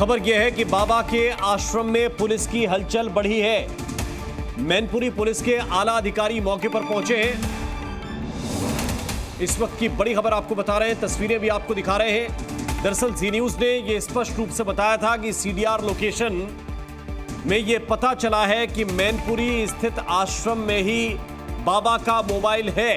खबर यह है कि बाबा के आश्रम में पुलिस की हलचल बढ़ी है। मैनपुरी पुलिस के आला अधिकारी मौके पर पहुंचे हैं। इस वक्त की बड़ी खबर आपको बता रहे हैं, तस्वीरें भी आपको दिखा रहे हैं। दरअसल जी न्यूज ने यह स्पष्ट रूप से बताया था कि सीडीआर लोकेशन में यह पता चला है कि मैनपुरी स्थित आश्रम में ही बाबा का मोबाइल है।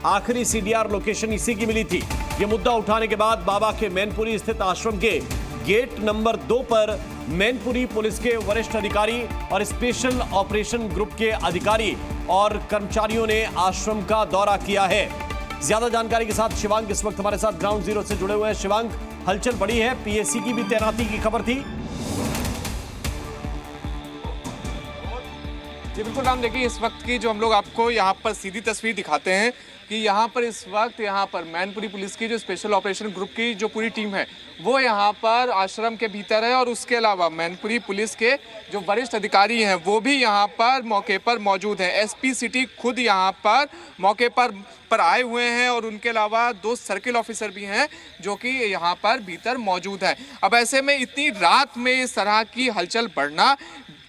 आखिरी सीडीआर लोकेशन इसी की मिली थी। यह मुद्दा उठाने के बाद बाबा के मैनपुरी स्थित आश्रम के गेट नंबर 2 पर मैनपुरी पुलिस के वरिष्ठ अधिकारी और स्पेशल ऑपरेशन ग्रुप के अधिकारी और कर्मचारियों ने आश्रम का दौरा किया है। ज्यादा जानकारी के साथ शिवांग इस वक्त हमारे साथ ग्राउंड जीरो से जुड़े हुए हैं। शिवांग, हलचल बढ़ी है, पीएसी की भी तैनाती की खबर थी। जी बिल्कुल राम, देखिए इस वक्त की जो हम लोग आपको यहाँ पर सीधी तस्वीर दिखाते हैं कि यहाँ पर इस वक्त यहाँ पर मैनपुरी पुलिस की जो स्पेशल ऑपरेशन ग्रुप की जो पूरी टीम है वो यहाँ पर आश्रम के भीतर है, और उसके अलावा मैनपुरी पुलिस के जो वरिष्ठ अधिकारी हैं वो भी यहाँ पर मौके पर मौजूद हैं। एसपी सिटी खुद यहाँ पर मौके पर आए हुए हैं, और उनके अलावा 2 सर्किल ऑफिसर भी हैं जो कि यहाँ पर भीतर मौजूद हैं। अब ऐसे में इतनी रात में इस तरह की हलचल बढ़ना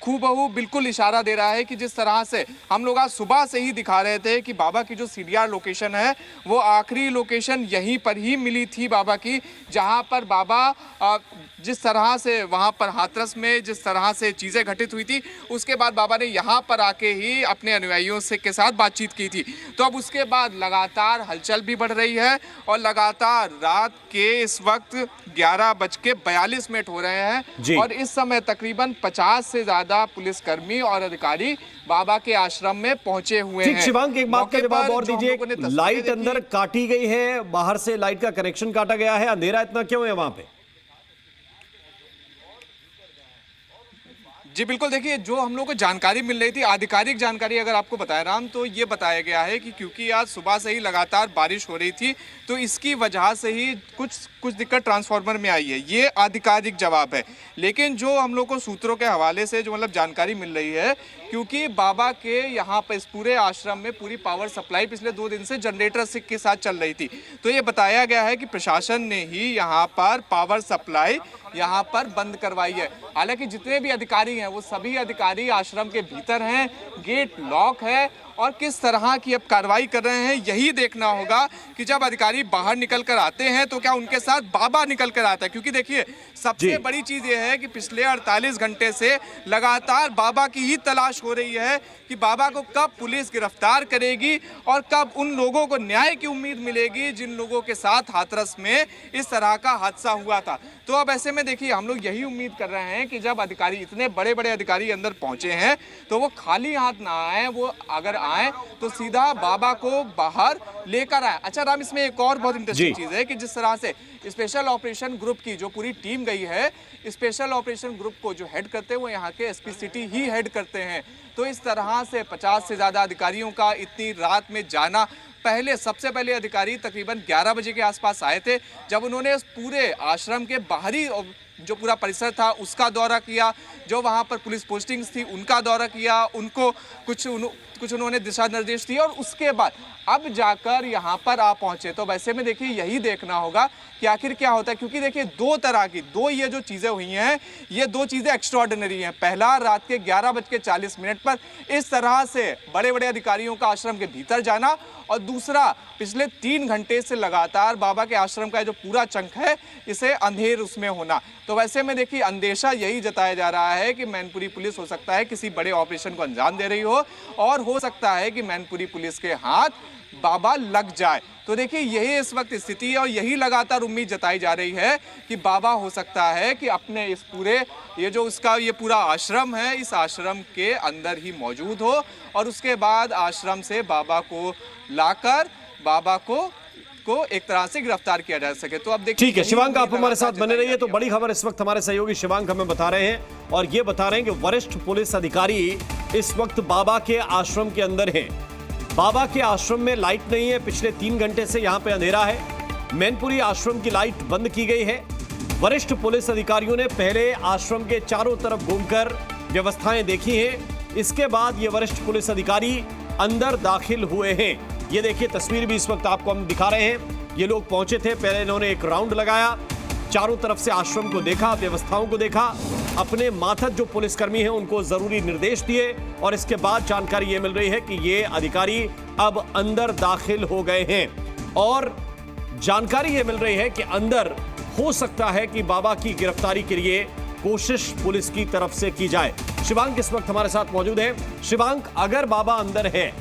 खूबहू बिल्कुल इशारा दे रहा है कि जिस तरह से हम लोग आज सुबह से ही दिखा रहे थे कि बाबा की जो सीडीआर लोकेशन है वो आखिरी लोकेशन यहीं पर ही मिली थी बाबा की, जहां पर बाबा जिस तरह से वहां पर हाथरस में जिस तरह से चीज़ें घटित हुई थी, उसके बाद बाबा ने यहाँ पर आके ही अपने अनुयायियों से के साथ बातचीत की थी। तो अब उसके बाद लगातार हलचल भी बढ़ रही है, और लगातार रात के इस वक्त 11:42 हो रहे हैं, और इस समय तकरीबन 50 से ज़्यादा पुलिसकर्मी और अधिकारी बाबा के आश्रम में पहुंचे हुए हैं। शिवांग, एक बात का जवाब और दीजिए, लाइट अंदर काटी गई है, बाहर से लाइट का कनेक्शन काटा गया है, अंधेरा इतना क्यों है वहां पे? जी बिल्कुल, देखिए जो हम लोग को जानकारी मिल रही थी, आधिकारिक जानकारी अगर आपको बताया राम, तो ये बताया गया है कि क्योंकि आज सुबह से ही लगातार बारिश हो रही थी तो इसकी वजह से ही कुछ दिक्कत ट्रांसफार्मर में आई है, ये आधिकारिक जवाब है। लेकिन जो हम लोग को सूत्रों के हवाले से जो मतलब जानकारी मिल रही है, क्योंकि बाबा के यहाँ पर इस पूरे आश्रम में पूरी पावर सप्लाई पिछले 2 दिन से जनरेटर से के साथ चल रही थी, तो ये बताया गया है कि प्रशासन ने ही यहाँ पर पावर सप्लाई यहाँ पर बंद करवाई है। हालांकि जितने भी अधिकारी हैं वो सभी अधिकारी आश्रम के भीतर हैं, गेट लॉक है, और किस तरह की अब कार्रवाई कर रहे हैं यही देखना होगा कि जब अधिकारी बाहर निकल कर आते हैं तो क्या उनके साथ बाबा निकल कर आता है। क्योंकि देखिए सबसे बड़ी चीज ये है कि पिछले 48 घंटे से लगातार बाबा की ही तलाश हो रही है कि बाबा को कब पुलिस गिरफ्तार करेगी और कब उन लोगों को न्याय की उम्मीद मिलेगी जिन लोगों के साथ हाथरस में इस तरह का हादसा हुआ था। तो अब ऐसे में देखिए हम लोग यही उम्मीद कर रहे हैं कि जब अधिकारी, इतने बड़े बड़े अधिकारी अंदर पहुंचे हैं, तो वो खाली हाथ ना आए, वो अगर आए तो सीधा बाबा को बाहर लेकर आए। अच्छा राम, इसमें एक और बहुत इंटरेस्टिंग चीज है कि जिस तरह से स्पेशल ऑपरेशन ग्रुप की जो पूरी टीम गई है, स्पेशल ऑपरेशन ग्रुप को जो हेड करते हैं वो यहाँ के एसपी सिटी ही हेड करते हैं। तो इस तरह से 50 से ज़्यादा अधिकारियों का इतनी रात में जाना, सबसे पहले अधिकारी तकरीबन 11 बजे के आसपास आए थे, जब उन्होंने उस पूरे आश्रम के बाहरी जो पूरा परिसर था उसका दौरा किया, जो वहाँ पर पुलिस पोस्टिंग्स थी उनका दौरा किया, उनको कुछ उन्होंने दिशा निर्देश दिए, और उसके बाद अब जाकर यहाँ पर आ पहुँचे। तो वैसे में देखिए यही देखना होगा कि आखिर क्या होता है, क्योंकि देखिए 2 तरह की ये जो चीज़ें हुई हैं, ये 2 चीज़ें एक्स्ट्राऑर्डिनरी हैं। पहला, रात के 11:40 पर इस तरह से बड़े बड़े अधिकारियों का आश्रम के भीतर जाना, और दूसरा पिछले 3 घंटे से लगातार बाबा के आश्रम का जो पूरा चंक है इसे अंधेर उसमें होना। तो वैसे में देखिए अंदेशा यही जताया जा रहा है कि मैनपुरी पुलिस हो सकता है किसी बड़े ऑपरेशन को अंजाम दे रही हो, और हो सकता है कि मैनपुरी पुलिस के हाथ बाबा लग जाए। तो देखिए यही इस वक्त स्थिति है, और यही लगातार उम्मीद जताई जा रही है कि बाबा हो सकता है कि अपने इस पूरे ये पूरा आश्रम है, इस आश्रम के अंदर ही मौजूद हो, और उसके बाद आश्रम से बाबा को लाकर बाबा को एक तरह से गिरफ्तार किया जा सके। तो अब देखिए, ठीक है शिवांग, आप हमारे साथ बने रहिए। तो बड़ी खबर इस वक्त हमारे सहयोगी शिवांग हमें बता रहे हैं, और ये बता रहे हैं कि वरिष्ठ पुलिस अधिकारी इस वक्त बाबा के आश्रम के अंदर हैं। बाबा के आश्रम में लाइट नहीं है, पिछले 3 घंटे से यहाँ पे अंधेरा है। मैनपुरी आश्रम की लाइट बंद की गई है। वरिष्ठ पुलिस अधिकारियों ने पहले आश्रम के चारों तरफ घूमकर व्यवस्थाएं देखी हैं, इसके बाद ये वरिष्ठ पुलिस अधिकारी अंदर दाखिल हुए हैं। ये देखिए तस्वीर भी इस वक्त आपको हम दिखा रहे हैं। ये लोग पहुंचे थे, पहले इन्होंने एक राउंड लगाया, चारों तरफ से आश्रम को देखा, व्यवस्थाओं को देखा, अपने मातहत जो पुलिसकर्मी हैं उनको जरूरी निर्देश दिए और इसके बाद जानकारी ये मिल रही है कि ये अधिकारी अब अंदर दाखिल हो गए हैं और जानकारी ये मिल रही है कि अंदर हो सकता है कि बाबा की गिरफ्तारी के लिए कोशिश पुलिस की तरफ से की जाए। शिवांक इस वक्त हमारे साथ मौजूद है। शिवांक, अगर बाबा अंदर है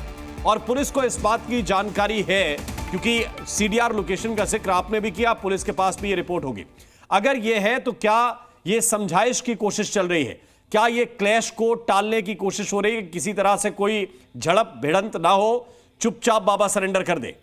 और पुलिस को इस बात की जानकारी है, क्योंकि सीडीआर लोकेशन का जिक्र आपने भी किया, पुलिस के पास भी ये रिपोर्ट होगी, अगर ये है तो क्या ये समझाइश की कोशिश चल रही है? क्या ये क्लैश को टालने की कोशिश हो रही है, किसी तरह से कोई झड़प भिड़ंत ना हो, चुपचाप बाबा सरेंडर कर दे?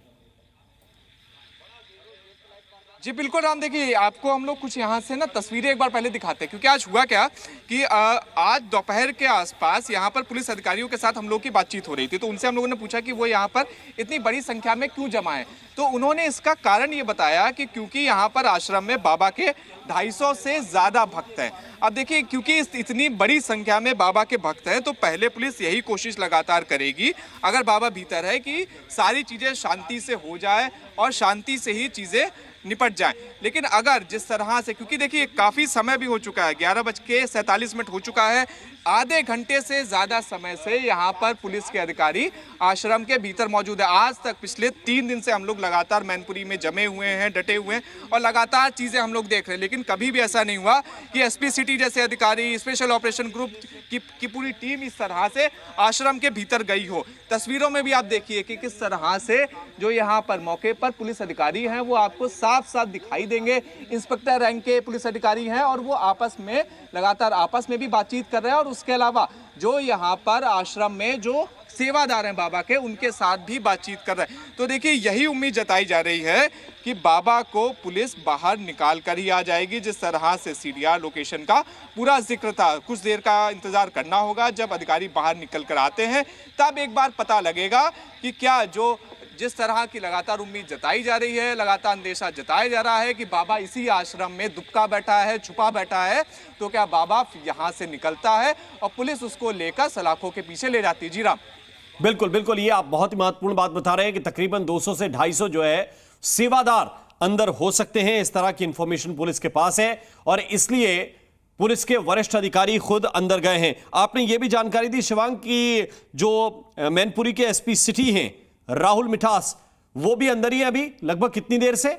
जी बिल्कुल राम, देखिए आपको हम लोग कुछ यहाँ से ना तस्वीरें एक बार पहले दिखाते हैं, क्योंकि आज हुआ क्या कि आज दोपहर के आसपास यहाँ पर पुलिस अधिकारियों के साथ हम लोग की बातचीत हो रही थी। तो उनसे हम लोगों ने पूछा कि वो यहाँ पर इतनी बड़ी संख्या में क्यों जमा है। तो उन्होंने इसका कारण ये बताया कि क्योंकि यहाँ पर आश्रम में बाबा के 250 से ज़्यादा भक्त हैं। अब देखिए, क्योंकि इतनी बड़ी संख्या में बाबा के भक्त हैं तो पहले पुलिस यही कोशिश लगातार करेगी, अगर बाबा भीतर है, कि सारी चीज़ें शांति से हो जाए और शांति से ही चीज़ें निपट जाए। लेकिन अगर जिस तरह से, क्योंकि देखिए काफ़ी समय भी हो चुका है, 11:47 हो चुका है, आधे घंटे से ज़्यादा समय से यहाँ पर पुलिस के अधिकारी आश्रम के भीतर मौजूद है। आज तक पिछले 3 दिन से हम लोग लगातार मैनपुरी में जमे हुए हैं, डटे हुए हैं और लगातार चीज़ें हम लोग देख रहे हैं। लेकिन कभी भी ऐसा नहीं हुआ कि एसपी सिटी जैसे अधिकारी, स्पेशल ऑपरेशन ग्रुप की पूरी टीम इस तरह से आश्रम के भीतर गई हो। तस्वीरों में भी आप देखिए कि किस तरह से जो यहाँ पर मौके पर पुलिस अधिकारी हैं वो आपको साफ साफ दिखाई देंगे। इंस्पेक्टर रैंक के पुलिस अधिकारी हैं और वो लगातार आपस में भी बातचीत कर रहे हैं और उसके अलावा जो यहाँ पर आश्रम में जो सेवादार हैं बाबा के, उनके साथ भी बातचीत कर रहे हैं। तो देखिए यही उम्मीद जताई जा रही है कि बाबा को पुलिस बाहर निकाल कर ही आ जाएगी। जिस तरह से सीडीआर लोकेशन का पूरा जिक्र था, कुछ देर का इंतजार करना होगा। जब अधिकारी बाहर निकल कर आते हैं तब एक बार पता लगेगा कि क्या जिस तरह की लगातार उम्मीद जताई जा रही है, लगातार अंदेशा जताया जा रहा है कि बाबा इसी आश्रम में दुबका बैठा है, छुपा बैठा है, तो क्या बाबा यहाँ से निकलता है और पुलिस उसको लेकर सलाखों के पीछे ले जाती है। जी राम, बिल्कुल बिल्कुल, ये आप बहुत ही महत्वपूर्ण बात बता रहे हैं कि तकरीबन 200 से 250 जो है सेवादार अंदर हो सकते हैं। इस तरह की इंफॉर्मेशन पुलिस के पास है और इसलिए पुलिस के वरिष्ठ अधिकारी खुद अंदर गए हैं। आपने ये भी जानकारी दी शिवांग की जो मैनपुरी के एसपी सिटी हैं राहुल मिठास, वो भी अंदर ही है अभी, लगभग कितनी देर से?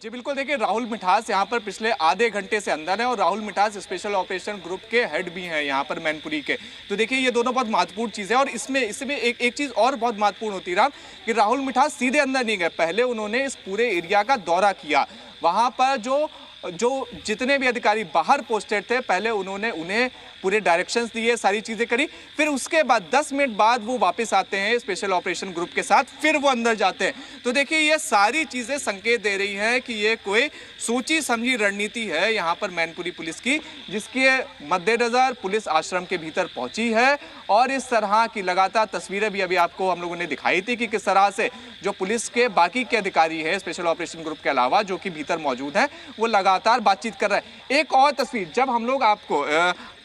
जी बिल्कुल, देखिए राहुल मिठास यहाँ पर पिछले आधे घंटे से अंदर है और राहुल मिठास स्पेशल ऑपरेशन ग्रुप के हेड भी हैं यहाँ पर मैनपुरी के। तो देखिए ये दोनों बहुत महत्वपूर्ण चीज़ है और इसमें एक चीज़ और बहुत महत्वपूर्ण होती है राम, कि राहुल मिठास सीधे अंदर नहीं गए, पहले उन्होंने इस पूरे एरिया का दौरा किया। वहाँ पर जो जितने भी अधिकारी बाहर पोस्टेड थे, पहले उन्होंने उन्हें पूरे डायरेक्शंस दिए, सारी चीज़ें करी, फिर उसके बाद 10 मिनट बाद वो वापस आते हैं स्पेशल ऑपरेशन ग्रुप के साथ, फिर वो अंदर जाते हैं। तो देखिए ये सारी चीज़ें संकेत दे रही हैं कि ये कोई सोची समझी रणनीति है यहाँ पर मैनपुरी पुलिस की, जिसके मद्देनज़र पुलिस आश्रम के भीतर पहुँची है। और इस तरह की लगातार तस्वीरें भी अभी आपको हम लोगों ने दिखाई थी कि किस तरह से जो पुलिस के बाकी के अधिकारी हैं स्पेशल ऑपरेशन ग्रुप के अलावा जो कि भीतर मौजूद हैं, वो लगातार बातचीत कर रहे हैं। एक और तस्वीर, जब हम लोग आपको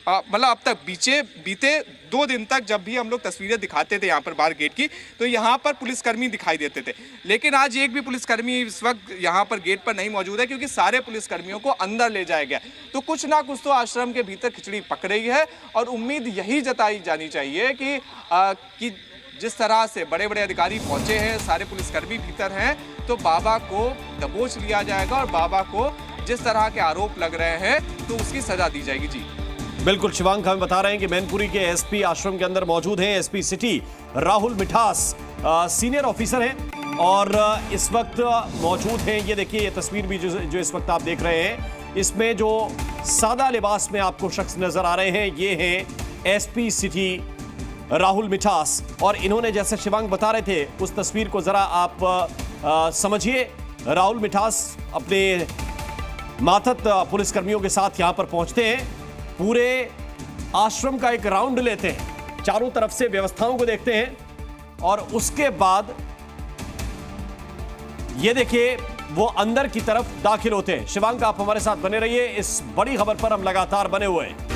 मतलब अब तक बीते 2 दिन तक जब भी हम लोग तस्वीरें दिखाते थे यहाँ पर बाहर गेट की, तो यहाँ पर पुलिसकर्मी दिखाई देते थे। लेकिन आज एक भी पुलिसकर्मी इस वक्त यहाँ पर गेट पर नहीं मौजूद है, क्योंकि सारे पुलिसकर्मियों को अंदर ले जाया गया। तो कुछ ना कुछ तो आश्रम के भीतर खिचड़ी पक रही है और उम्मीद यही जताई जानी चाहिए कि जिस तरह से बड़े बड़े अधिकारी पहुँचे हैं, सारे पुलिसकर्मी भीतर हैं, तो बाबा को दबोच लिया जाएगा और बाबा को जिस तरह के आरोप लग रहे हैं तो उसकी सजा दी जाएगी। जी बिल्कुल, शिवांक हमें बता रहे हैं कि मैनपुरी के एसपी आश्रम के अंदर मौजूद हैं एसपी सिटी राहुल मिठास, सीनियर ऑफिसर हैं और इस वक्त मौजूद हैं। ये देखिए, ये तस्वीर भी जो इस वक्त आप देख रहे हैं, इसमें जो सादा लिबास में आपको शख्स नजर आ रहे हैं, ये हैं एसपी सिटी राहुल मिठास। और इन्होंने, जैसे शिवांक बता रहे थे, उस तस्वीर को जरा आप समझिए। राहुल मिठास अपने मातहत पुलिसकर्मियों के साथ यहां पर पहुंचते हैं, पूरे आश्रम का एक राउंड लेते हैं, चारों तरफ से व्यवस्थाओं को देखते हैं और उसके बाद ये देखिए वो अंदर की तरफ दाखिल होते हैं। शिवांक, आप हमारे साथ बने रहिए, इस बड़ी खबर पर हम लगातार बने हुए हैं।